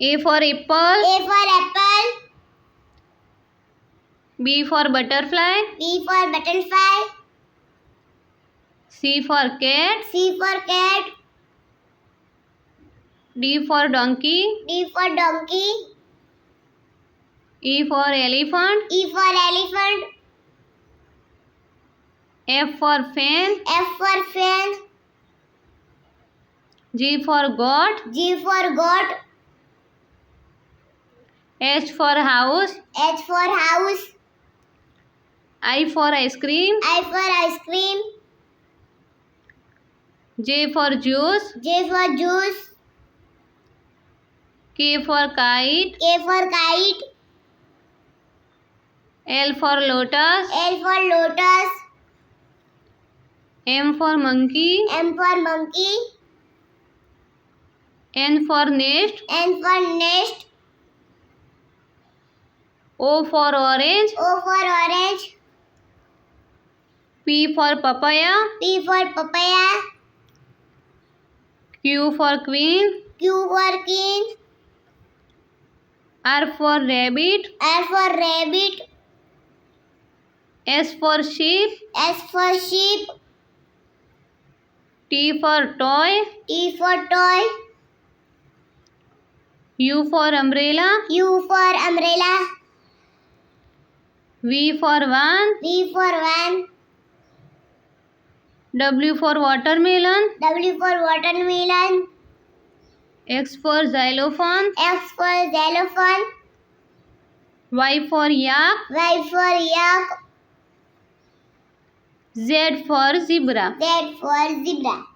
A for apple. A for apple. B for butterfly. B for butterfly. C for cat. C for cat. D for donkey. D for donkey. E for elephant. E for elephant. F for fan. F for fan. G for goat. G for goat. H for house. H for house. I for ice cream. I for ice cream. J for juice. J for juice. K for kite. K for kite. L for lotus. L for lotus. M for monkey. M for monkey. N for nest. N for nest. O for orange. O for orange. P for papaya. P for papaya. Q for queen. Q for king. R for rabbit. R for rabbit. S for sheep. S for sheep. T for toy. T for toy. U for umbrella. U for umbrella. V for van. V for van. W for watermelon. W for watermelon. X for xylophone. X for xylophone. Y for yak. Y for yak. Z for zebra. Z for zebra.